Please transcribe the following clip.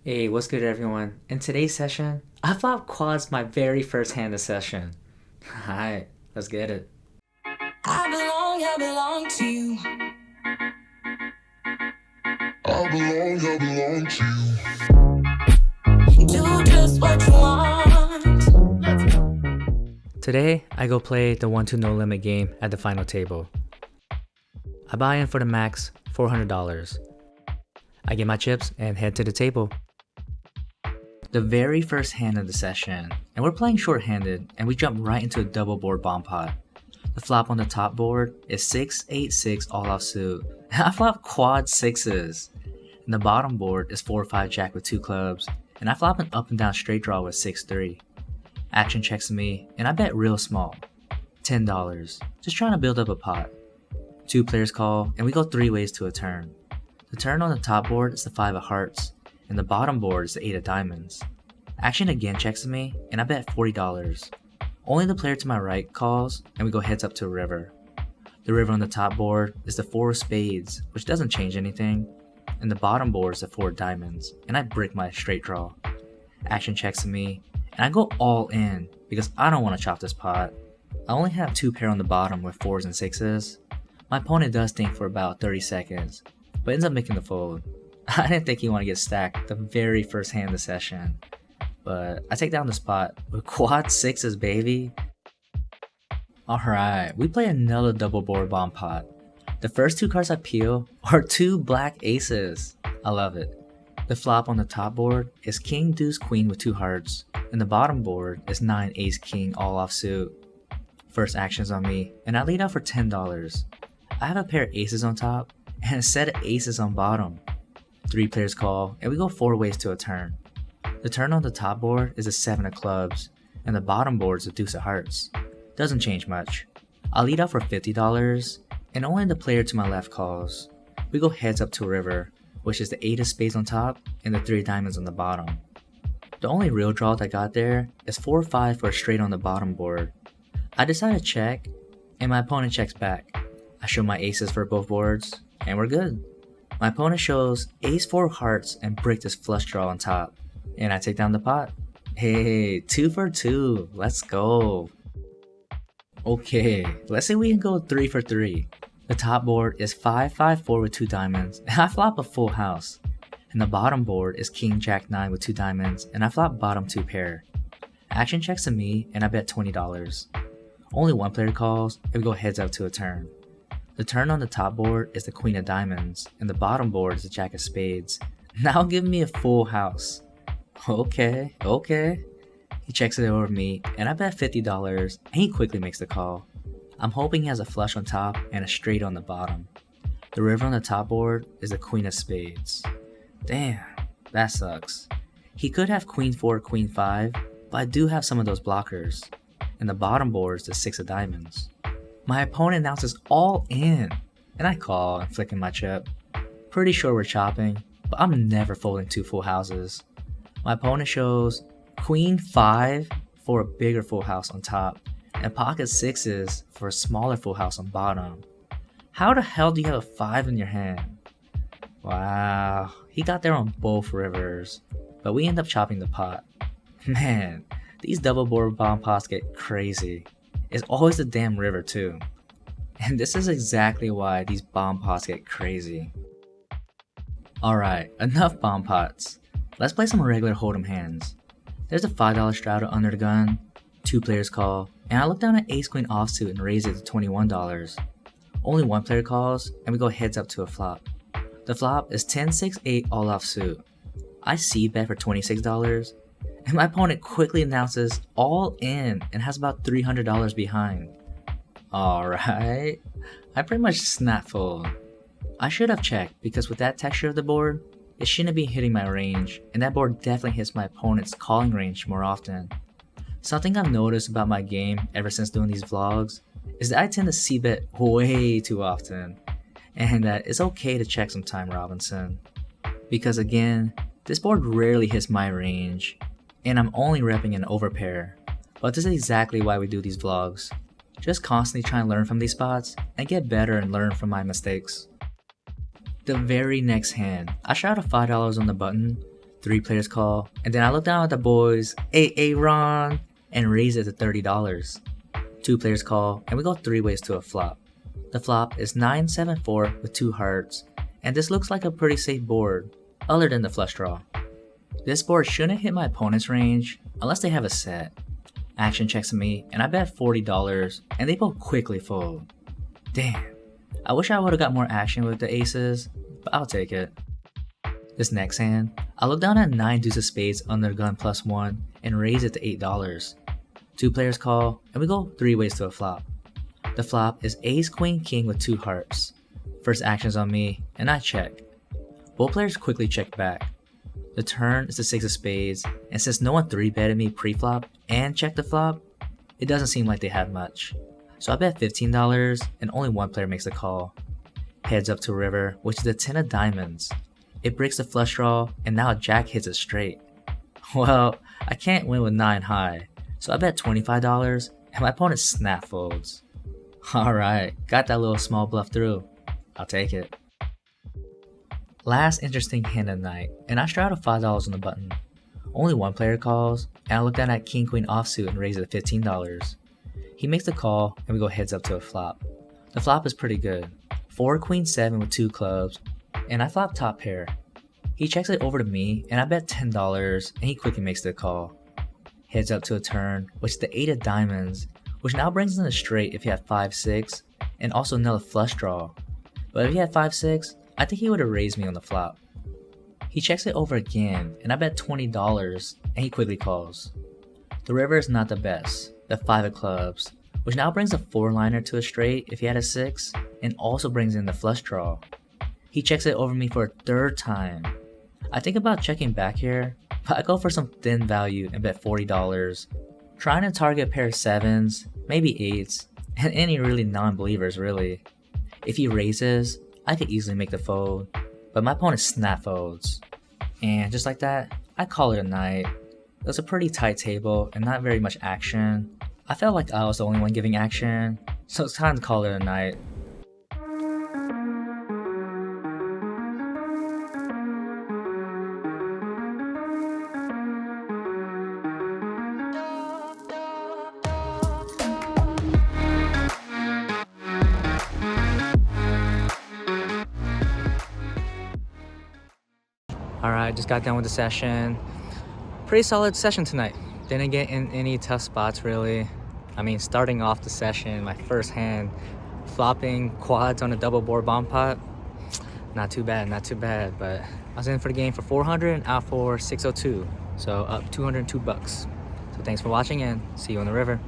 Hey, what's good everyone? In today's session, I flopped quads my very first hand of session. Alright, let's get it. I belong to you. I belong to you. Do just what you want. Today, I go play the 1-2 no limit game at the final table. I buy in for the max $400. I get my chips and head to the table. The very first hand of the session, and we're playing short-handed, and we jump right into a double board bomb pot. The flop on the top board is 6-8-6 all offsuit. I flop quad sixes. And the bottom board is 4-5 jack with 2 clubs, and I flop an up and down straight draw with 6-3. Action checks me, and I bet real small, $10, just trying to build up a pot. 2 players call, and we go 3 ways to a turn. The turn on the top board is the 5 of hearts, and the bottom board is the 8 of diamonds. Action again checks me, and I bet $40. Only the player to my right calls, and we go heads up to a river. The river on the top board is the 4 of spades, which doesn't change anything, and the bottom board is the 4 of diamonds, and I brick my straight draw. Action checks me, and I go all in, because I don't want to chop this pot. I only have 2 pair on the bottom with 4s and 6s. My opponent does think for about 30 seconds, but ends up making the fold. I didn't think he wanted to get stacked the very first hand of the session, but I take down the spot with quad 6s, baby. Alright, we play another double board bomb pot. The first 2 cards I peel are 2 black aces. I love it. The flop on the top board is king deuce queen with 2 hearts, and the bottom board is 9 ace king all offsuit. First action's on me, and I lead out for $10. I have a pair of aces on top, and a set of aces on bottom. 3 players call, and we go 4 ways to a turn. The turn on the top board is a 7 of clubs, and the bottom board is a deuce of hearts. Doesn't change much. I lead out for $50, and only the player to my left calls. We go heads up to a river, which is the 8 of spades on top, and the 3 diamonds on the bottom. The only real draw that I got there is 4-5 for a straight on the bottom board. I decide to check, and my opponent checks back. I show my aces for both boards, and we're good. My opponent shows ace 4 of hearts and brick this flush draw on top, and I take down the pot. Hey, 2 for 2, let's go. Okay, let's say we can go 3 for 3. The top board is 5-5-4 with 2 diamonds, and I flop a full house. And the bottom board is king jack 9 with 2 diamonds, and I flop bottom 2 pair. Action checks to me, and I bet $20. Only 1 player calls, and we go heads up to a turn. The turn on the top board is the queen of diamonds, and the bottom board is the jack of spades. Now give me a full house. Okay. He checks it over me, and I bet $50, and he quickly makes the call. I'm hoping he has a flush on top and a straight on the bottom. The river on the top board is the queen of spades. Damn, that sucks. He could have queen 4, queen 5, but I do have some of those blockers. And the bottom board is the 6 of diamonds. My opponent announces all in, and I call and flicking my chip. Pretty sure we're chopping, but I'm never folding 2 full houses. My opponent shows queen 5 for a bigger full house on top, and pocket 6s for a smaller full house on bottom. How the hell do you have a 5 in your hand? Wow, he got there on both rivers, but we end up chopping the pot. Man, these double board bomb pots get crazy. It's always the damn river too. And this is exactly why these bomb pots get crazy. Alright, enough bomb pots. Let's play some regular hold'em hands. There's a $5 straddle under the gun, 2 players call, and I look down at ace queen offsuit and raise it to $21. Only 1 player calls, and we go heads up to a flop. The flop is 10-6-8 all offsuit. I c-bet for $26, and my opponent quickly announces all in and has about $300 behind. Alright, I pretty much snap fold. I should have checked because with that texture of the board, it shouldn't be hitting my range, and that board definitely hits my opponent's calling range more often. Something I've noticed about my game ever since doing these vlogs is that I tend to c-bet way too often, and that it's okay to check sometime, Robinson. Because again, this board rarely hits my range, and I'm only repping an overpair. But this is exactly why we do these vlogs. Just constantly try and learn from these spots, and get better and learn from my mistakes. The very next hand, I shot a $5 on the button, 3 players call, and then I look down at the boys, hey Ron, and raise it to $30. 2 players call, and we go 3 ways to a flop. The flop is 9-7-4 with 2 hearts, and this looks like a pretty safe board, other than the flush draw. This board shouldn't hit my opponent's range unless they have a set. Action checks me, and I bet $40, and they both quickly fold. Damn, I wish I would've got more action with the aces, but I'll take it. This next hand, I look down at 9 deuce of spades under gun +1 and raise it to $8. 2 players call, and we go 3 ways to a flop. The flop is ace queen king with 2 hearts. First action's on me, and I check. Both players quickly check back. The turn is the 6 of spades, and since no one 3-betted me pre-flop and checked the flop, it doesn't seem like they had much. So I bet $15, and only one player makes the call. Heads up to river, which is the 10 of diamonds. It breaks the flush draw, and now jack hits it straight. Well, I can't win with 9 high, so I bet $25, and my opponent snap folds. Alright, got that little small bluff through. I'll take it. Last interesting hand of the night, and I straddle $5 on the button. Only one player calls, and I look down at king queen offsuit and raise it to $15. He makes the call, and we go heads up to a flop. The flop is pretty good. 4 queen 7 with 2 clubs, and I flop top pair. He checks it over to me, and I bet $10, and he quickly makes the call. Heads up to a turn, which is the 8 of diamonds, which now brings in a straight if he had 5-6, and also another flush draw. But if he had 5-6, I think he would have raised me on the flop. He checks it over again, and I bet $20, and he quickly calls. The river is not the best, the 5 of clubs, which now brings a 4-liner to a straight if he had a 6, and also brings in the flush draw. He checks it over me for a 3rd time. I think about checking back here, but I go for some thin value and bet $40, trying to target a pair of 7s, maybe 8s, and any really non-believers really. If he raises, I could easily make the fold, but my opponent snap folds. And just like that, I call it a night. It was a pretty tight table and not very much action. I felt like I was the only one giving action, so it's time to call it a night. Alright, just got done with the session. Pretty solid session tonight. Didn't get in any tough spots really. I mean, starting off the session, my first hand, flopping quads on a double board bomb pot. Not too bad, but I was in for the game for 400 and out for 602. So up $202. So thanks for watching and see you on the river.